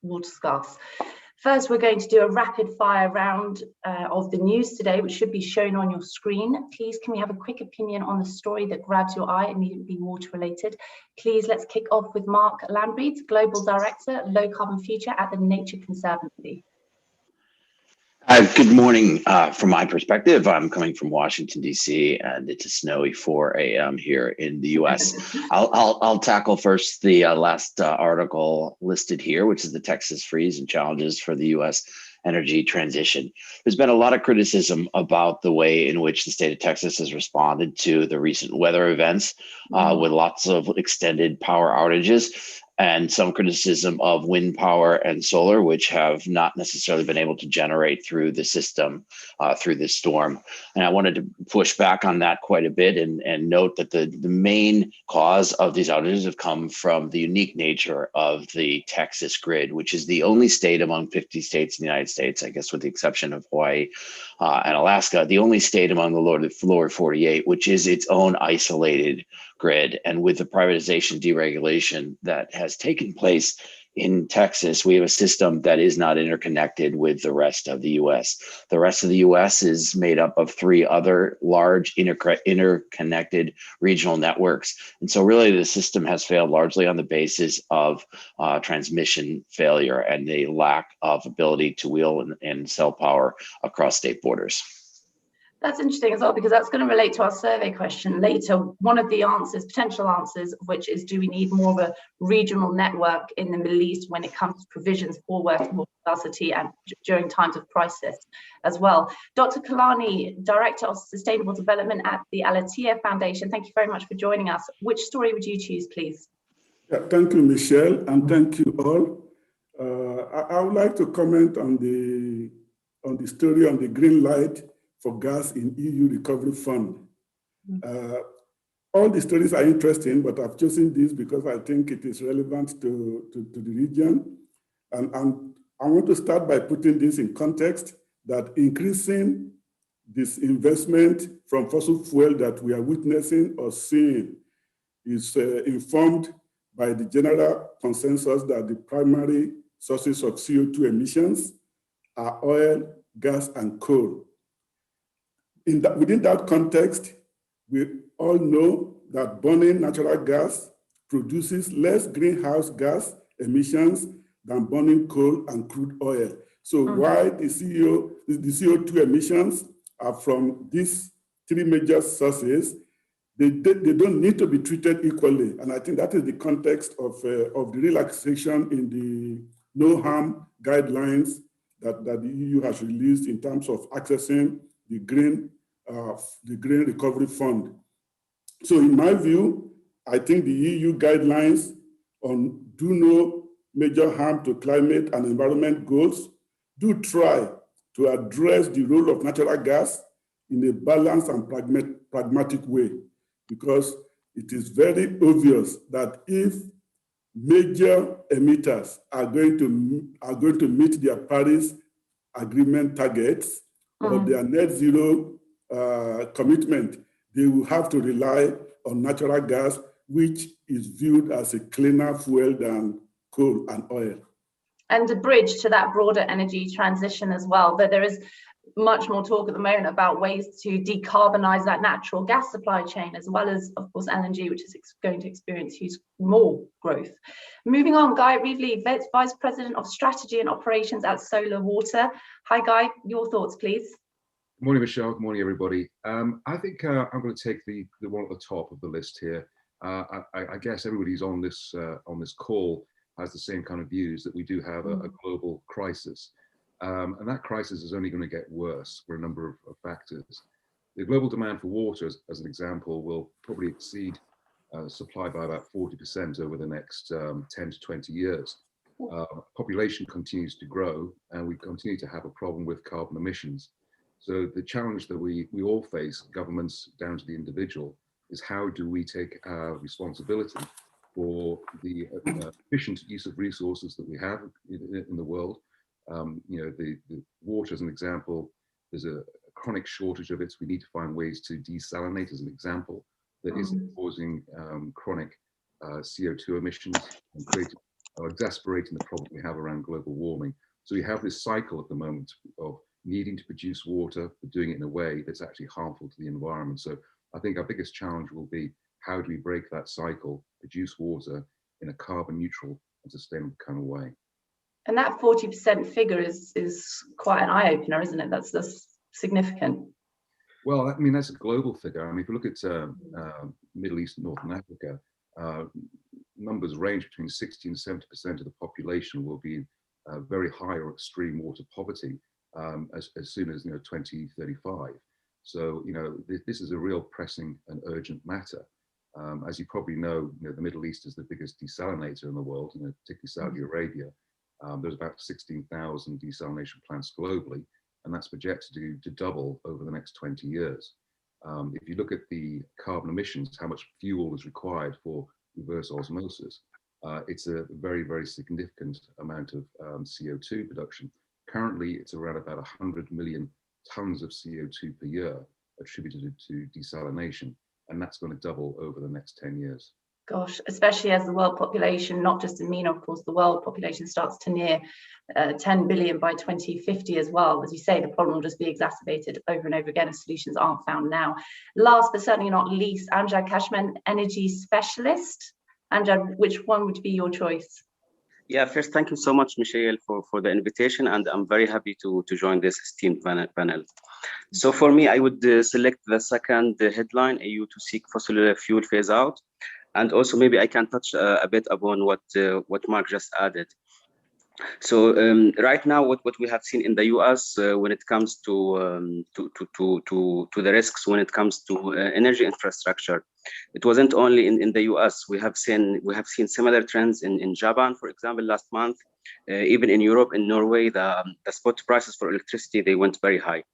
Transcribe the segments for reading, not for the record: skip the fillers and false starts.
water scarce. First, we're going to do a rapid fire round of the news today, which should be shown on your screen. Please, can we have a quick opinion on the story that grabs your eye, immediately water related? Please, let's kick off with Mark Lambrides, Global Director, Low Carbon Future at the Nature Conservancy. Good morning. From my perspective, I'm coming from Washington, D.C., and it's a snowy 4 a.m. here in the U.S. I'll tackle first the last article listed here, which is the Texas freeze and challenges for the U.S. energy transition. There's been a lot of criticism about the way in which the state of Texas has responded to the recent weather events with lots of extended power outages, and some criticism of wind power and solar, which have not necessarily been able to generate through the system through this storm. And I wanted to push back on that quite a bit and note that the main cause of these outages have come from the unique nature of the Texas grid, which is the only state among 50 states in the United States, I guess with the exception of Hawaii and Alaska, the only state among the lower 48, which is its own isolated grid. And with the privatization deregulation that has taken place in Texas, we have a system that is not interconnected with the rest of the U.S. The rest of the U.S. is made up of 3 other large interconnected regional networks. And so really the system has failed largely on the basis of transmission failure and the lack of ability to wheel and sell power across state borders. That's interesting as well, because that's going to relate to our survey question later. One of the answers, potential answers, which is, do we need more of a regional network in the Middle East when it comes to provisions for water scarcity and during times of crisis as well? Dr. Kilani, Director of Sustainable Development at the Al-Attiyah Foundation, thank you very much for joining us. Which story would you choose, please? Yeah, thank you, Michelle, and thank you all. I would like to comment on the story on the green light for gas in EU Recovery Fund. All the stories are interesting, but I've chosen this because I think it is relevant to the region. And I want to start by putting this in context, that increasing this investment from fossil fuel that we are witnessing or seeing is informed by the general consensus that the primary sources of CO2 emissions are oil, gas, and coal. Within that context, we all know that burning natural gas produces less greenhouse gas emissions than burning coal and crude oil. So why the CO2 emissions are from these 3 major sources, they don't need to be treated equally. And I think that is the context of the relaxation in the no harm guidelines that the EU has released in terms of accessing the Green Recovery Fund. So in my view, I think the EU guidelines on do no major harm to climate and environment goals do try to address the role of natural gas in a balanced and pragmatic way, because it is very obvious that if major emitters are going to meet their Paris Agreement targets or their net zero commitment, they will have to rely on natural gas, which is viewed as a cleaner fuel than coal and oil. And a bridge to that broader energy transition as well, that there is much more talk at the moment about ways to decarbonize that natural gas supply chain, as well as, of course, LNG, which is going to experience huge more growth. Moving on, Guy Reavley, Vice President of Strategy and Operations at Solar Water. Hi, Guy, your thoughts, please. Good morning, Michelle. Good morning, everybody. I think I'm going to take the one at the top of the list here. I guess everybody's on this call has the same kind of views, that we do have a global crisis. And that crisis is only going to get worse for a number of factors. The global demand for water, as an example, will probably exceed supply by about 40% over the next 10 to 20 years. Population continues to grow, and we continue to have a problem with carbon emissions. So the challenge that we all face, governments down to the individual, is how do we take our responsibility for the efficient use of resources that we have in the world. The water, as an example, there's a chronic shortage of it. We need to find ways to desalinate, as an example, that isn't causing chronic CO2 emissions and creating are exasperating the problem we have around global warming. So we have this cycle at the moment of needing to produce water, but doing it in a way that's actually harmful to the environment. So I think our biggest challenge will be, how do we break that cycle, produce water in a carbon neutral and sustainable kind of way? And that 40% figure is quite an eye-opener, isn't it? That's significant. Well, I mean, that's a global figure. I mean, if you look at Middle East and Northern Africa, numbers range between 60 and 70% of the population will be very high or extreme water poverty as soon as 2035. So this is a real pressing and urgent matter. As you probably know, the Middle East is the biggest desalinator in the world, particularly Saudi Arabia. There's about 16,000 desalination plants globally, and that's projected to double over the next 20 years. If you look at the carbon emissions, how much fuel is required for reverse osmosis, it's a very, very significant amount of CO2 production. Currently, it's around about 100 million tons of CO2 per year attributed to desalination, and that's going to double over the next 10 years. Gosh, especially as the world population, not just in MENA, of course, the world population starts to near 10 billion by 2050 as well. As you say, the problem will just be exacerbated over and over again if solutions aren't found now. Last but certainly not least, Amjad Khashman, energy specialist. Amjad, which one would be your choice? Yeah, first, thank you so much, Michelle, for the invitation, and I'm very happy to join this esteemed panel. So for me, I would select the second headline, EU to seek fossil fuel phase out. And also maybe I can touch a bit upon what Mark just added. So right now, what we have seen in the US when it comes to the risks when it comes to energy infrastructure, it wasn't only in the US. We have seen similar trends in Japan, for example, last month. Even in Europe, in Norway, the spot prices for electricity, they went very high.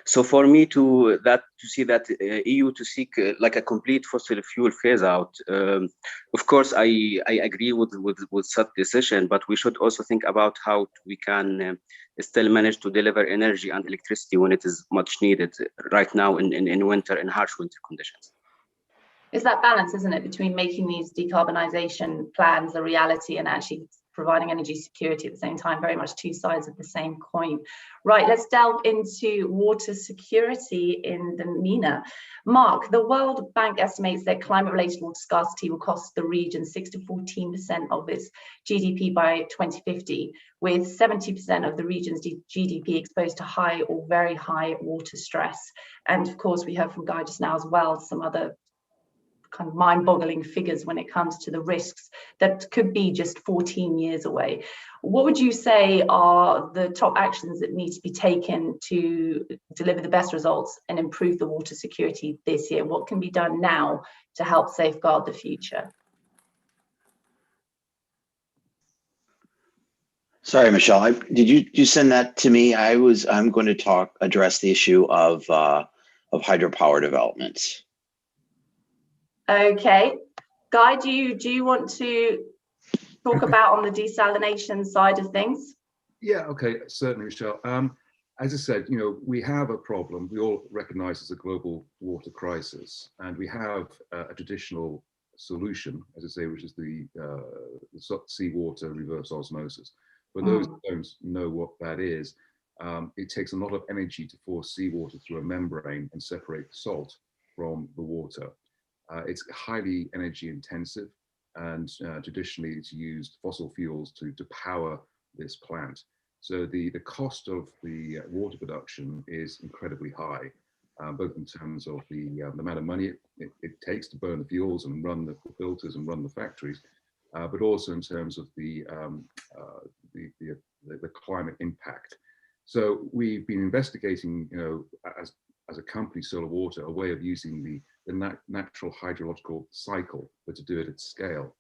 So for me to see that EU to seek like a complete fossil fuel phase out, of course I agree with such decision, but we should also think about how we can still manage to deliver energy and electricity when it is much needed right now in winter, in harsh winter conditions. It's that balance, isn't it, between making these decarbonisation plans a reality and actually providing energy security at the same time. Very much two sides of the same coin. Right, let's delve into water security in the MENA. Mark, the World Bank estimates that climate-related water scarcity will cost the region 6 to 14% of its GDP by 2050, with 70% of the region's GDP exposed to high or very high water stress. And of course, we heard from Guy just now as well, some other kind of mind-boggling figures when it comes to the risks that could be just 14 years away. What would you say are the top actions that need to be taken to deliver the best results and improve the water security this year? What can be done now to help safeguard the future? Sorry, Michelle, did you send that to me? I'm going to address the issue of hydropower developments. Okay, Guy, do you want to talk about on the desalination side of things? Yeah, okay, certainly, Michelle. As I said, we have a problem. We all recognize it's a global water crisis, and we have a traditional solution, as I say, which is the seawater reverse osmosis. For those who don't know what that is, it takes a lot of energy to force seawater through a membrane and separate the salt from the water. It's highly energy intensive, and traditionally it's used fossil fuels to power this plant. So the cost of the water production is incredibly high, both in terms of the amount of money it takes to burn the fuels and run the filters and run the factories, but also in terms of the climate impact. So we've been investigating, as a company, Solar Water, a way of using the natural hydrological cycle, but to do it at scale.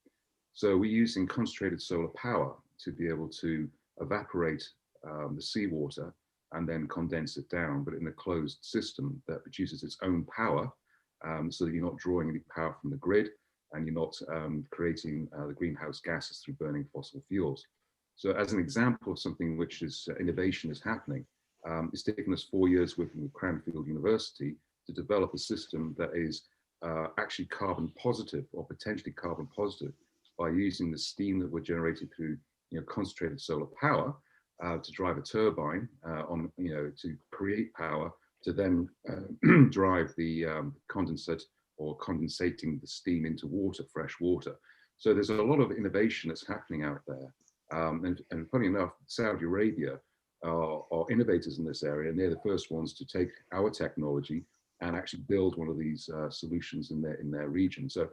So we're using concentrated solar power to be able to evaporate the seawater and then condense it down, but in a closed system that produces its own power, so that you're not drawing any power from the grid, and you're not creating the greenhouse gases through burning fossil fuels. So as an example of something which is innovation is happening, it's taken us 4 years working with Cranfield University to develop a system that is actually carbon positive, or potentially carbon positive, by using the steam that we're generated through concentrated solar power to drive a turbine to create power to then drive the condensate or condensating the steam into water, fresh water. So there's a lot of innovation that's happening out there. And funny enough, Saudi Arabia are innovators in this area, and they're the first ones to take our technology and actually build one of these solutions in their region. So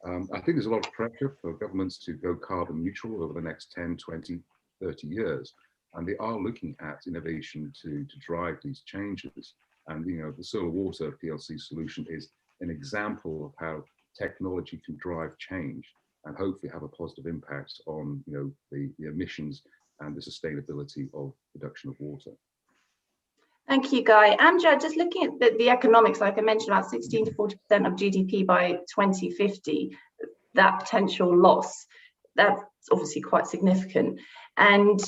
I think there's a lot of pressure for governments to go carbon neutral over the next 10, 20, 30 years. And they are looking at innovation to drive these changes. And the solar water PLC solution is an example of how technology can drive change and hopefully have a positive impact on the emissions and the sustainability of production of water. Thank you, Guy. Amjad, just looking at the economics, like I mentioned, about 16 to 40% of GDP by 2050, that potential loss, that's obviously quite significant. And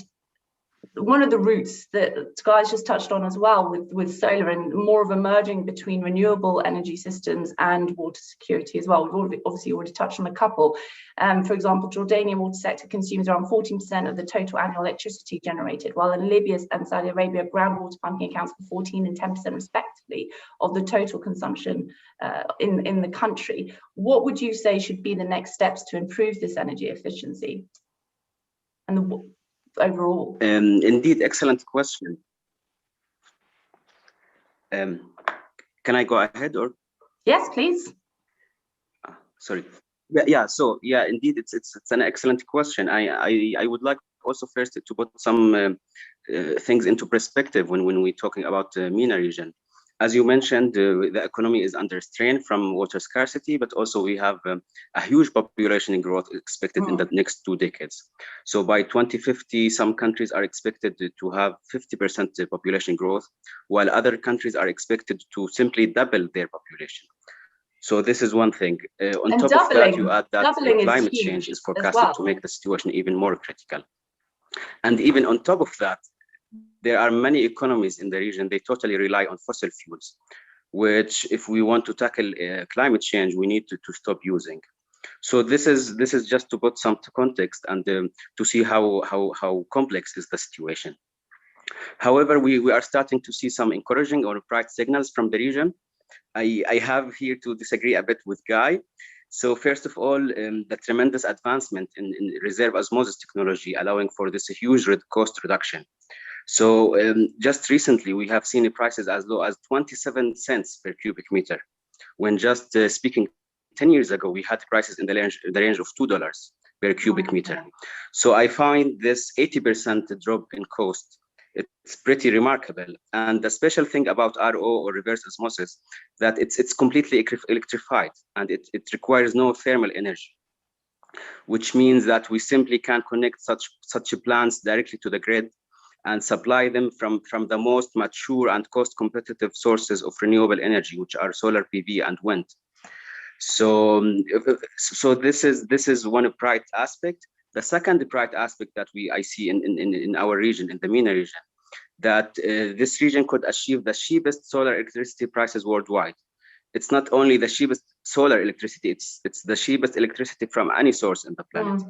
one of the routes that Guy's just touched on as well with solar and more of a merging between renewable energy systems and water security as well. We've obviously already touched on a couple. For example, Jordanian water sector consumes around 14% of the total annual electricity generated, while in Libya and Saudi Arabia, groundwater pumping accounts for 14 and 10% respectively of the total consumption in the country. What would you say should be the next steps to improve this energy efficiency and overall? Indeed, excellent question. Can I go ahead or? Yes, please. Sorry. So indeed, it's an excellent question. I would like also first to put some things into perspective when we're talking about the MENA region. As you mentioned, the economy is under strain from water scarcity, but also we have a huge population growth expected in the next 2 decades. So by 2050, some countries are expected to have 50% population growth, while other countries are expected to simply double their population. So this is one thing. On top of that, you add that climate change is forecasted to make the situation even more critical. And even on top of that, there are many economies in the region, they totally rely on fossil fuels, which if we want to tackle climate change, we need to stop using. So this is just to put some context and to see how complex is the situation. However, we are starting to see some encouraging or bright signals from the region. I have here to disagree a bit with Guy. So first of all, the tremendous advancement in reserve osmosis technology, allowing for this huge cost reduction. So just recently, we have seen prices as low as 27 cents per cubic meter. When just speaking 10 years ago, we had prices in the range of $2 per cubic meter. So I find this 80% drop in cost, it's pretty remarkable. And the special thing about RO or reverse osmosis, that it's completely electrified and it requires no thermal energy, which means that we simply can connect such plants directly to the grid and supply them from the most mature and cost competitive sources of renewable energy, which are solar PV and wind. So this is one bright aspect. The second bright aspect that I see in our region, in the MENA region, that this region could achieve the cheapest solar electricity prices worldwide. It's not only the cheapest solar electricity, it's the cheapest electricity from any source in the planet.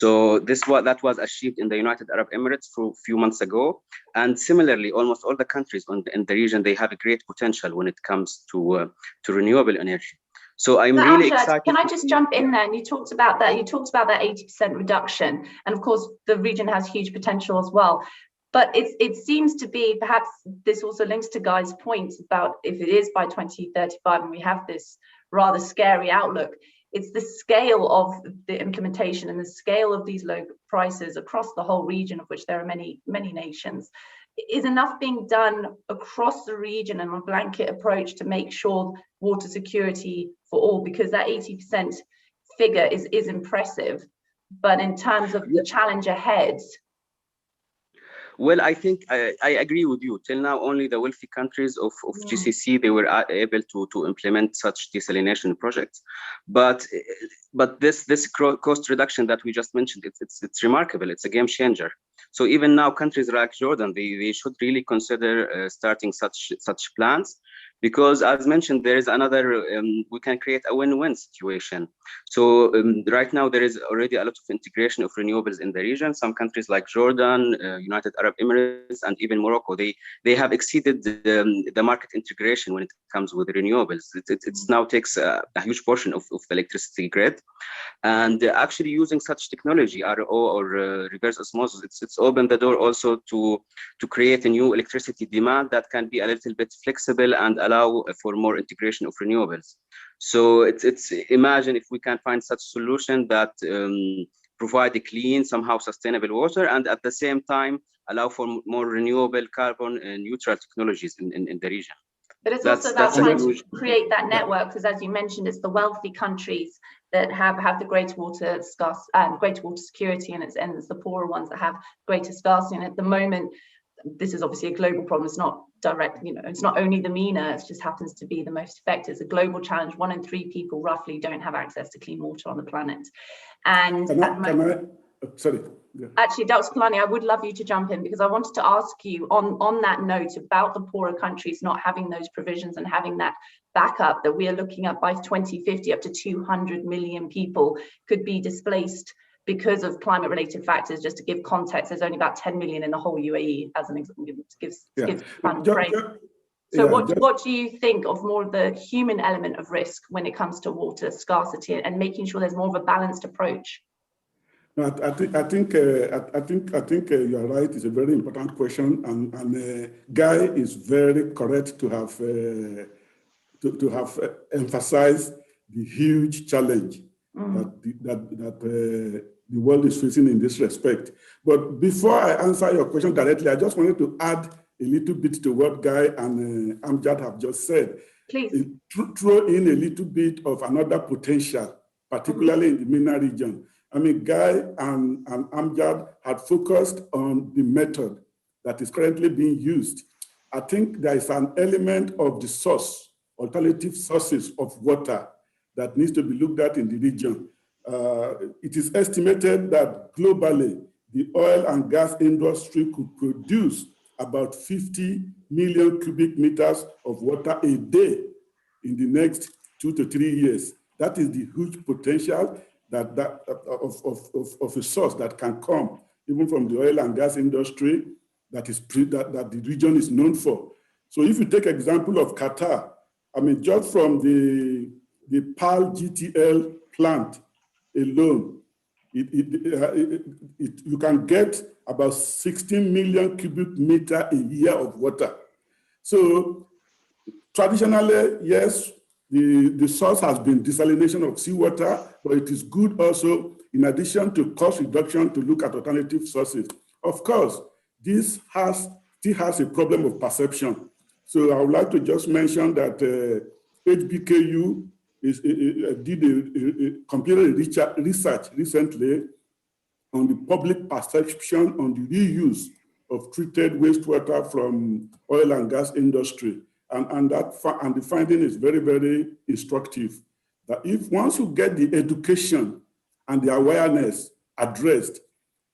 So that was achieved in the United Arab Emirates a few months ago. And similarly, almost all the countries in the region, they have a great potential when it comes to renewable energy. So I'm really excited. Can I just jump in there? And you talked about that 80% reduction. And of course, the region has huge potential as well. But it seems to be, perhaps this also links to Guy's point about if it is by 2035 and we have this rather scary outlook, it's the scale of the implementation and the scale of these low prices across the whole region, of which there are many, many nations. Is enough being done across the region and a blanket approach to make sure water security for all? Because that 80% figure is impressive, but in terms of the challenge ahead. Well, I think I agree with you. Till now, only the wealthy countries of GCC, they were able to implement such desalination projects. But this cost reduction that we just mentioned, it's remarkable. It's a game changer. So even now, countries like Jordan, they should really consider starting such plans, because as mentioned, there is another, we can create a win-win situation. So right now there is already a lot of integration of renewables in the region. Some countries like Jordan, United Arab Emirates, and even Morocco, they have exceeded the market integration when it comes with renewables. It now takes a huge portion of the electricity grid. And actually using such technology, RO or reverse osmosis, it's opened the door also to create a new electricity demand that can be a little bit flexible and allow for more integration of renewables. So it's imagine if we can find such solution that provide a clean, somehow sustainable water, and at the same time allow for more renewable carbon and neutral technologies in the region. But it's also about trying to create that network, because as you mentioned, it's the wealthy countries that have the greater water greater water security, and it's the poorer ones that have greater scarcity. And at the moment, this is obviously a global problem. It's not direct, it's not only the MENA, it just happens to be the most affected. It's a global challenge. 1 in 3 people roughly don't have access to clean water on the planet. And sorry. Yeah. Actually, Dr. Kilani, I would love you to jump in, because I wanted to ask you on that note about the poorer countries not having those provisions and having that backup, that we are looking at by 2050, up to 200 million people could be displaced because of climate related factors. Just to give context, there's only about 10 million in the whole UAE, as an example, to give frame. So what do you think of more of the human element of risk when it comes to water scarcity and making sure there's more of a balanced approach? No, I think you're right. It's a very important question, and Guy is very correct to have emphasized the huge challenge that the world is facing in this respect. But before I answer your question directly, I just wanted to add a little bit to what Guy and Amjad have just said. Please. Throw in a little bit of another potential, particularly in the MENA region. I mean, Guy and Amjad had focused on the method that is currently being used. I think there is an element of the source, alternative sources of water that needs to be looked at in the region. It is estimated that globally, the oil and gas industry could produce about 50 million cubic meters of water a day in the next 2 to 3 years. That is the huge potential of a source that can come even from the oil and gas industry that the region is known for. So if you take example of Qatar, I mean, just from the PAL GTL plant alone, you can get about 16 million cubic meter a year of water. So traditionally, yes, the source has been desalination of seawater, but it is good also, in addition to cost reduction, to look at alternative sources. Of course, this still has a problem of perception. So I would like to just mention that HBKU completed research recently on the public perception on the reuse of treated wastewater from oil and gas industry. And the finding is very, very instructive. That if once you get the education and the awareness addressed,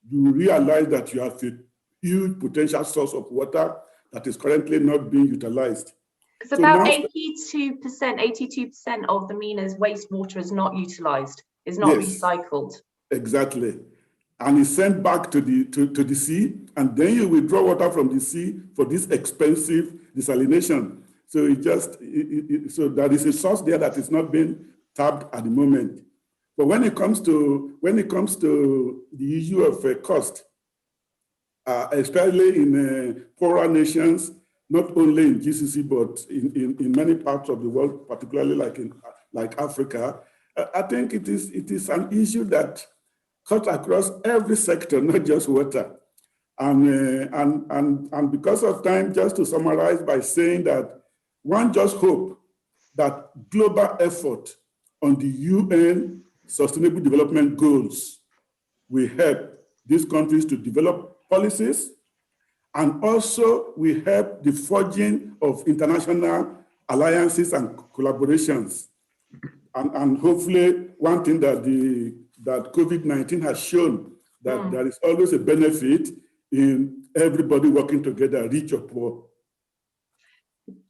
you realize that you have a huge potential source of water that is currently not being utilized. Because about 82% of the MENA's wastewater is not utilized, is not recycled. Exactly. And it's sent back to the sea, and then you withdraw water from the sea for this expensive desalination. So so there is a source there that is not being tapped at the moment. But when it comes to the issue of cost, especially in poorer nations, not only in GCC but in many parts of the world, particularly like Africa, I think it is an issue that cuts across every sector, not just water. And because of time, just to summarize by saying that one just hope that global effort on the UN Sustainable Development Goals will help these countries to develop policies, and also will help the forging of international alliances and collaborations. And hopefully, one thing that COVID-19 has shown, that there is always a benefit in everybody working together, rich or poor.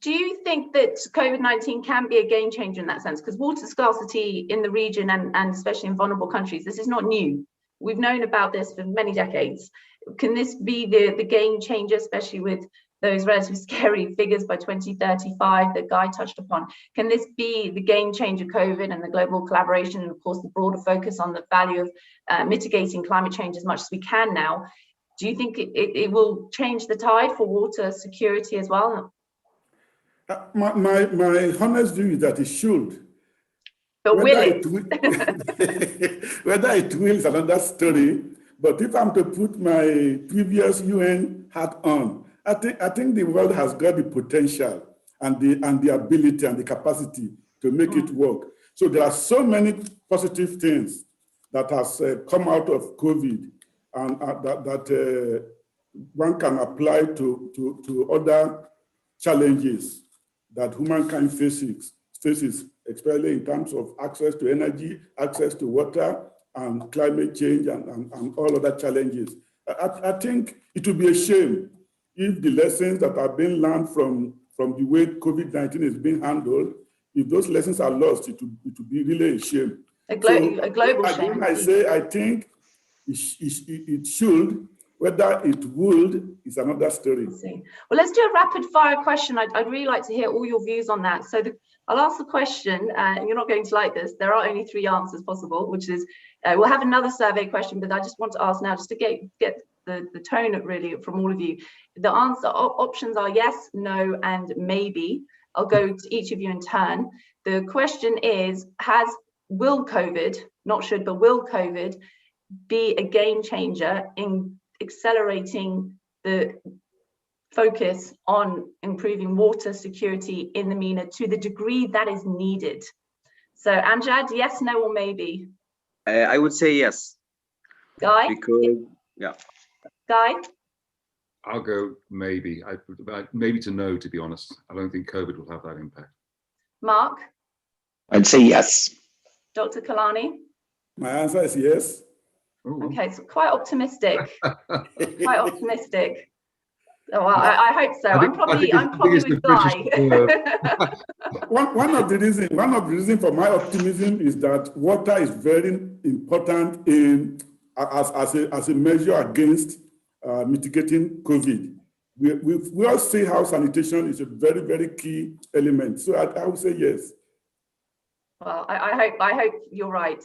Do you think that COVID-19 can be a game changer in that sense? Because water scarcity in the region and especially in vulnerable countries, this is not new. We've known about this for many decades. Can this be the game changer, especially with those relatively scary figures by 2035 that Guy touched upon? Can this be the game changer, COVID and the global collaboration, and of course the broader focus on the value of mitigating climate change as much as we can now? Do you think it will change the tide for water security as well? My honest view is that it should. But whether whether it will is another story. But if I'm to put my previous UN hat on, I think the world has got the potential and the ability and the capacity to make it work. So there are so many positive things that has come out of COVID, and that one can apply to other challenges that humankind faces, especially in terms of access to energy, access to water, and climate change, and all other challenges. I think it would be a shame if the lessons that are being learned from the way COVID-19 is being handled, if those lessons are lost, it would be really a shame. A global shame. I say I think it should. Whether it would is another story. Well, let's do a rapid fire question. I'd really like to hear all your views on that. So I'll ask the question, and you're not going to like this. There are only 3 answers possible, which is, we'll have another survey question, but I just want to ask now, just to get the tone really from all of you. The answer options are yes, no, and maybe. I'll go to each of you in turn. The question is, will COVID, not should, but will COVID be a game changer in accelerating the focus on improving water security in the MENA to the degree that is needed? So Amjad, yes, no, or maybe? I would say yes. Guy? Because, yeah. Guy? I'll go maybe. Maybe to no, to be honest. I don't think COVID will have that impact. Mark? I'd say yes. Dr. Kilani? My answer is yes. Ooh. Okay, so quite optimistic. Quite optimistic. Oh, well, I hope so. I'm probably with Guy. One of the reasons for my optimism is that water is very important as a measure against mitigating COVID. We all see how sanitation is a very, very key element. So I would say yes. Well, I hope you're right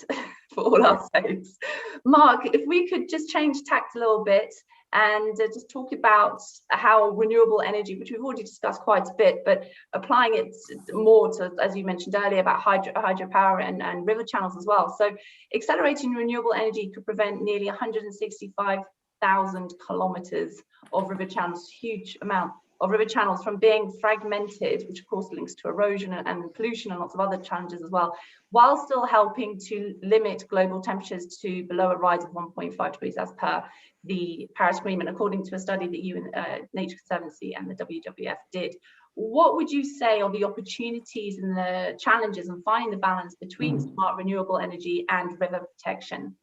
for all our sakes. Mark, if we could just change tact a little bit and just talk about how renewable energy, which we've already discussed quite a bit, but applying it more to, as you mentioned earlier, about hydropower and river channels as well. So accelerating renewable energy could prevent nearly 165,000 kilometers of river channels, huge amount of river channels, from being fragmented, which of course links to erosion and pollution and lots of other challenges as well, while still helping to limit global temperatures to below a rise of 1.5 degrees as per the Paris Agreement, according to a study that Nature Conservancy and the WWF did. What would you say are the opportunities and the challenges in finding the balance between smart renewable energy and river protection,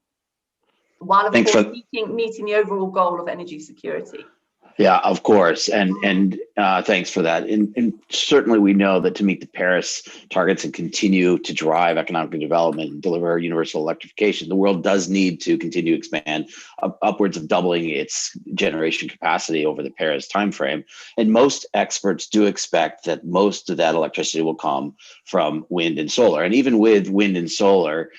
while of course meeting the overall goal of energy security? Yeah, of course. And thanks for that. And certainly we know that to meet the Paris targets and continue to drive economic development and deliver universal electrification, the world does need to continue to expand upwards of doubling its generation capacity over the Paris timeframe. And most experts do expect that most of that electricity will come from wind and solar. And even with wind and solar,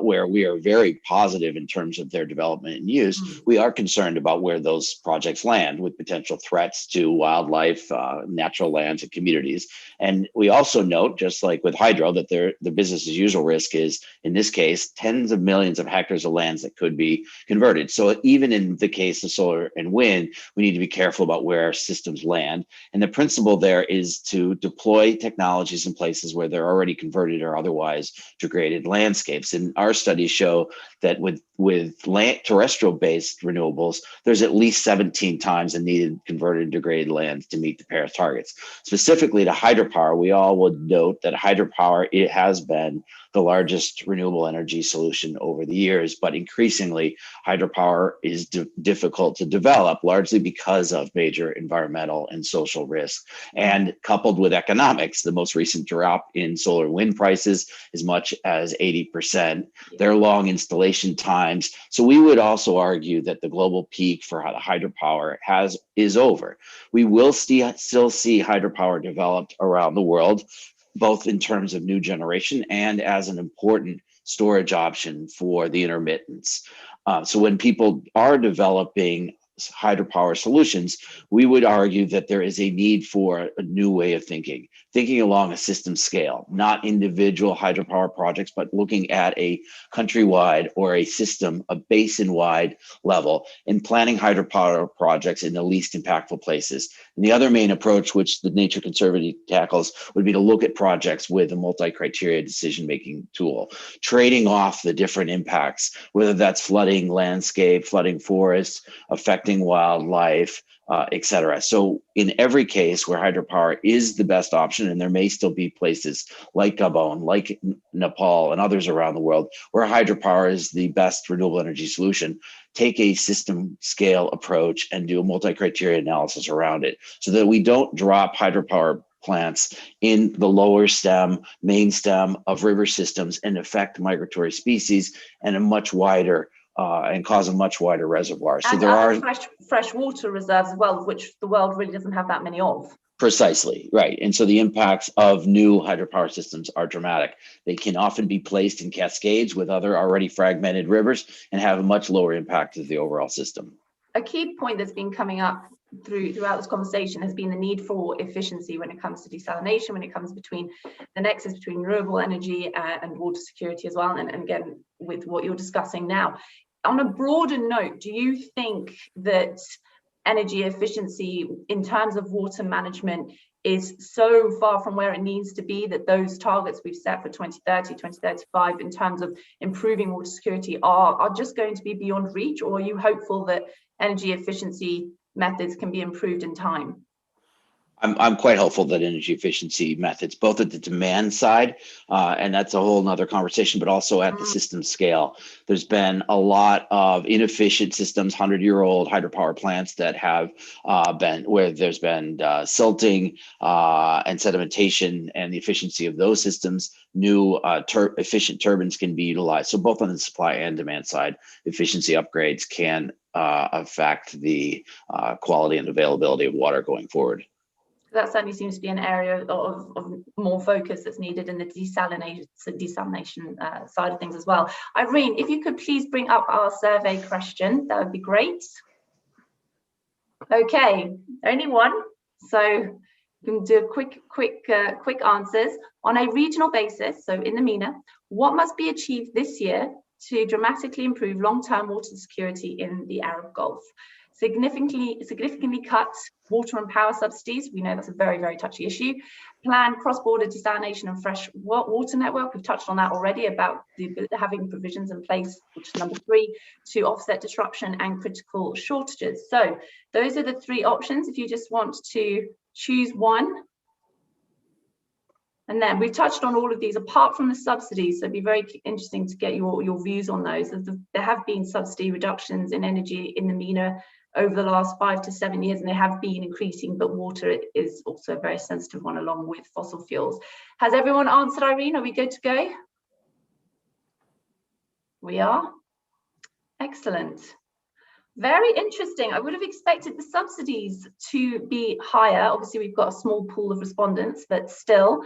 where we are very positive in terms of their development and use, we are concerned about where those projects land with potential threats to wildlife, natural lands, and communities. And we also note, just like with hydro, that the business as usual risk is, in this case, tens of millions of hectares of lands that could be converted. So even in the case of solar and wind, we need to be careful about where our systems land. And the principle there is to deploy technologies in places where they're already converted or otherwise degraded landscapes. And our studies show that with terrestrial-based renewables, there's at least 17 times the needed converted and degraded land to meet the Paris targets. Specifically to hydropower, we all would note that hydropower, it has been the largest renewable energy solution over the years, but increasingly hydropower is difficult to develop, largely because of major environmental and social risks. And coupled with economics, the most recent drop in solar and wind prices as much as 80%, their long installation times. So we would also argue that the global peak for the hydropower is over. We will still see hydropower developed around the world, both in terms of new generation and as an important storage option for the intermittents. So when people are developing hydropower solutions, we would argue that there is a need for a new way of thinking along a system scale, not individual hydropower projects, but looking at a countrywide or a system, a basin-wide level, and planning hydropower projects in the least impactful places. And the other main approach, which the Nature Conservancy tackles, would be to look at projects with a multi-criteria decision-making tool, trading off the different impacts, whether that's flooding landscape, flooding forests, affecting wildlife, et cetera. So in every case where hydropower is the best option, and there may still be places like Gabon, like Nepal, and others around the world where hydropower is the best renewable energy solution, take a system scale approach and do a multi-criteria analysis around it so that we don't drop hydropower plants in the lower stem, main stem of river systems and affect migratory species and a much wider and cause a much wider reservoir. So and there are fresh water reserves as well, which the world really doesn't have that many of. Precisely, right. And so the impacts of new hydropower systems are dramatic. They can often be placed in cascades with other already fragmented rivers and have a much lower impact to the overall system. A key point that's been coming up throughout this conversation has been the need for efficiency when it comes to desalination, when it comes between the nexus between renewable energy and water security as well. And again, with what you're discussing now, on a broader note, do you think that energy efficiency in terms of water management is so far from where it needs to be that those targets we've set for 2030, 2035 in terms of improving water security are just going to be beyond reach? Or are you hopeful that energy efficiency methods can be improved in time? I'm quite hopeful that energy efficiency methods, both at the demand side, and that's a whole nother conversation, but also at the system scale. There's been a lot of inefficient systems, 100-year-old hydropower plants that have where there's been silting and sedimentation, and the efficiency of those systems. New efficient turbines can be utilized. So both on the supply and demand side, efficiency upgrades can affect the quality and availability of water going forward. That certainly seems to be an area of more focus that's needed in the desalination side of things as well. Irene, if you could please bring up our survey question, that would be great. Okay, only one, so you can do quick answers. On a regional basis, so in the MENA, what must be achieved this year to dramatically improve long-term water security in the Arab Gulf? Significantly cut water and power subsidies. We know that's a very, very touchy issue. Plan cross-border desalination and fresh water network. We've touched on that already about having provisions in place, which is number 3, to offset disruption and critical shortages. So those are the 3 options. If you just want to choose one. And then we've touched on all of these apart from the subsidies. So it'd be very interesting to get your views on those. There have been subsidy reductions in energy in the MENA over the last 5 to 7 years, and they have been increasing, but water is also a very sensitive one along with fossil fuels. Has everyone answered, Irene? Are we good to go? We are. Excellent. Very interesting. I would have expected the subsidies to be higher. Obviously, we've got a small pool of respondents, but still.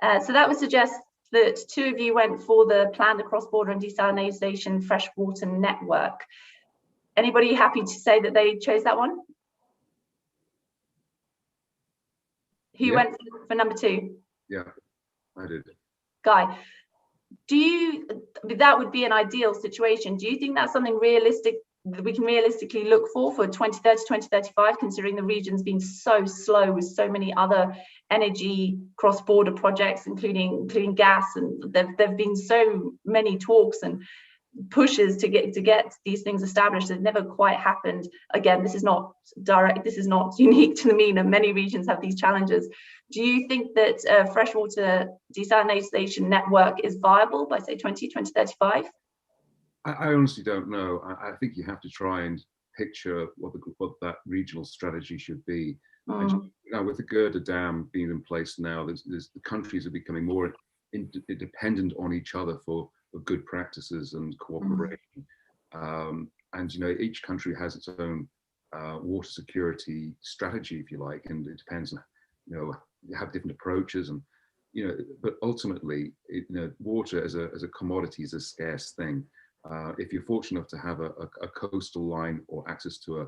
So that would suggest that 2 of you went for the planned cross-border and desalination freshwater network. Anybody happy to say that they chose that one? Who went for number 2? Yeah, I did. Guy, that would be an ideal situation. Do you think that's something realistic that we can realistically look for 2030, 2035, considering the region's been so slow with so many other energy cross-border projects, including gas, and there've been so many talks and pushes to get these things established. It never quite happened. Again, this is not direct, this is not unique to the MENA. Many regions have these challenges. Do you think that a freshwater desalination network is viable by, say, 2035? I honestly don't know. I think you have to try and picture what that regional strategy should be. And now, with the Gerda Dam being in place now, the countries are becoming more dependent on each other for good practices and cooperation. And each country has its own water security strategy, if you like, and it depends on, you have different approaches, and but ultimately, water as a commodity is a scarce thing. If you're fortunate enough to have a coastal line or access to a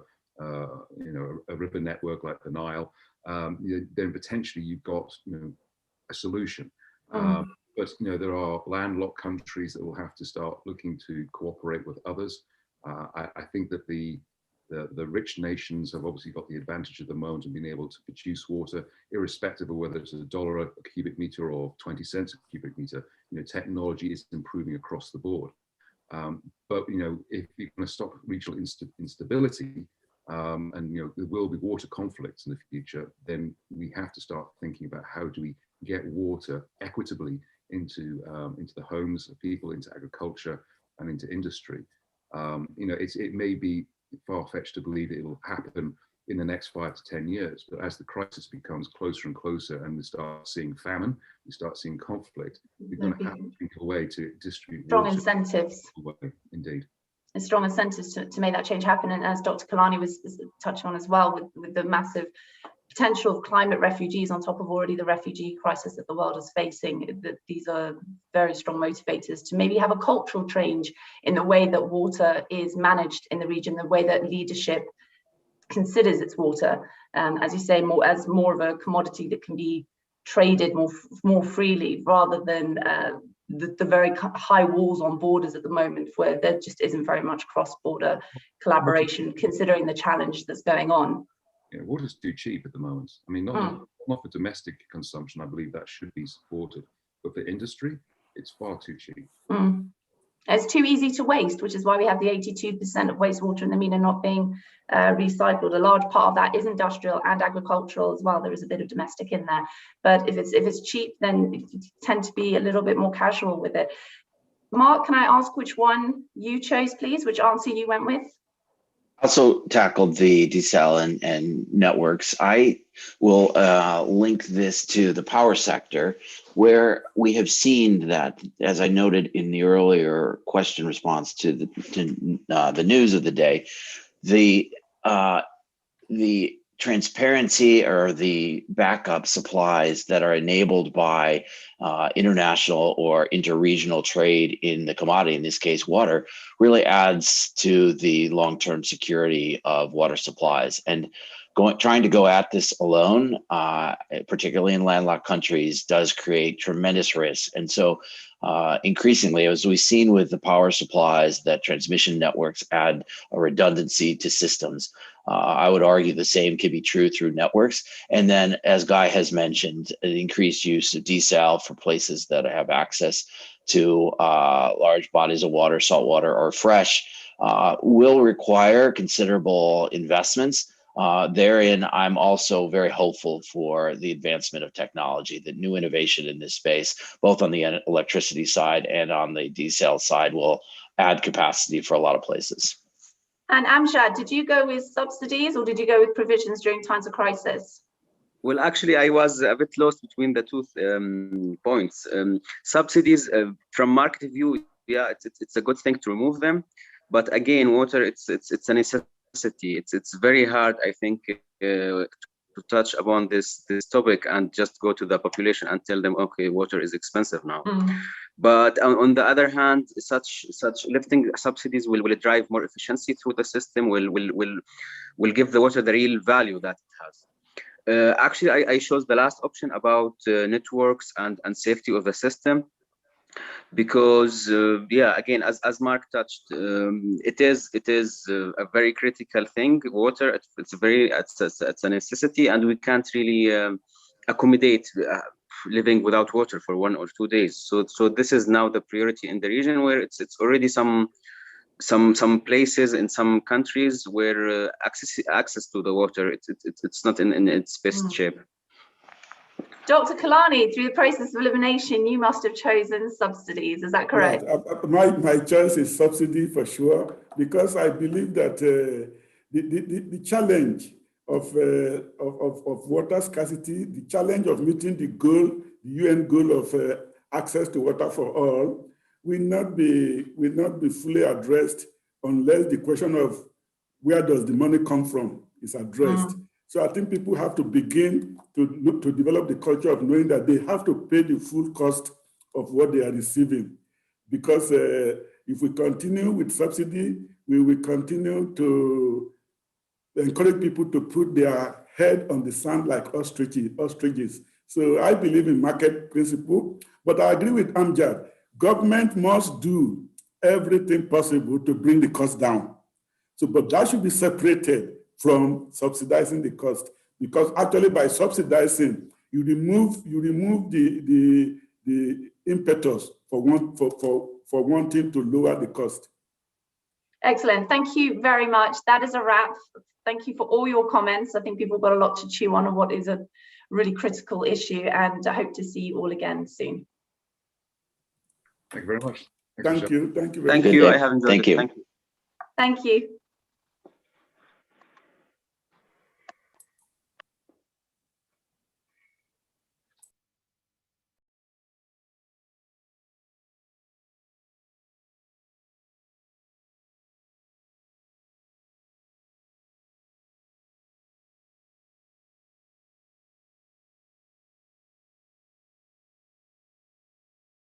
river network like the Nile, then potentially you've got a solution. But there are landlocked countries that will have to start looking to cooperate with others. I think that the rich nations have obviously got the advantage at the moment of being able to produce water, irrespective of whether it's $1 a cubic meter or 20 cents a cubic meter. Technology is improving across the board. But if you're going to stop regional instability, and there will be water conflicts in the future, then we have to start thinking about how do we get water equitably into the homes of people, into agriculture, and into industry. It may be far-fetched to believe it will happen in the next 5 to 10 years, but as the crisis becomes closer and closer, and we start seeing famine, we start seeing conflict, we're going to have to think of a way to distribute strong water. Incentives. Indeed. And strong incentives to make that change happen. And as Dr. Kilani was touching on as well, with the massive potential of climate refugees on top of already the refugee crisis that the world is facing, that these are very strong motivators to maybe have a cultural change in the way that water is managed in the region, the way that leadership considers its water, as you say, more of a commodity that can be traded more freely, rather than the very high walls on borders at the moment, where there just isn't very much cross-border collaboration, considering the challenge that's going on. Yeah, water's too cheap at the moment. I mean, not for domestic consumption, I believe that should be supported, but for industry, it's far too cheap. It's too easy to waste, which is why we have the 82% of wastewater in the MENA not being recycled. A large part of that is industrial and agricultural as well. There is a bit of domestic in there, but if it's cheap, then you tend to be a little bit more casual with it. Mark, can I ask which one you chose, please? Which answer you went with? Also tackled the desal and networks. I will link this to the power sector, where we have seen that, as I noted in the earlier question response to the news of the day, the transparency or the backup supplies that are enabled by international or interregional trade in the commodity, in this case water, really adds to the long-term security of water supplies. And trying to go at this alone, particularly in landlocked countries, does create tremendous risks. And so increasingly, as we've seen with the power supplies, that transmission networks add a redundancy to systems. I would argue the same can be true through networks. And then, as Guy has mentioned, an increased use of desal for places that have access to large bodies of water, salt water or fresh, will require considerable investments. Therein, I'm also very hopeful for the advancement of technology, that new innovation in this space, both on the electricity side and on the desal side, will add capacity for a lot of places. And Amjad, did you go with subsidies or did you go with provisions during times of crisis? Well, actually, I was a bit lost between the two points. Subsidies, from market view, yeah, it's a good thing to remove them. But again, water, it's a necessity. It's very hard, I think, to touch upon this topic and just go to the population and tell them, okay, water is expensive now. But on the other hand, such lifting subsidies will drive more efficiency through the system, will give the water the real value that it has. Actually, I chose the last option about networks and safety of the system, because yeah, again, as Mark touched, it is a very critical thing. Water, it's a necessity, and we can't really accommodate living without water for 1 or 2 days. So this is now the priority in the region, where it's already some places in some countries where access to the water it's not in its best shape. Dr. Kilani, through the process of elimination, you must have chosen subsidies. Is that correct? Right. My choice is subsidy for sure, because I believe that the challenge of water scarcity, the challenge of meeting the UN goal of access to water for all, will not be fully addressed unless the question of where does the money come from is addressed. So I think people have to begin to develop the culture of knowing that they have to pay the full cost of what they are receiving. Because if we continue with subsidy, we will continue to encourage people to put their head on the sand like ostriches. So I believe in market principle, but I agree with Amjad. Government must do everything possible to bring the cost down. So, but that should be separated from subsidizing the cost, because actually by subsidizing, you remove the impetus for wanting to lower the cost. Excellent. Thank you very much. That is a wrap. Thank you for all your comments. I think people got a lot to chew on what is a really critical issue, and I hope to see you all again soon. Thank you very much. Thank you. Thank you. Thank you. I have enjoyed it. Thank you. Thank you.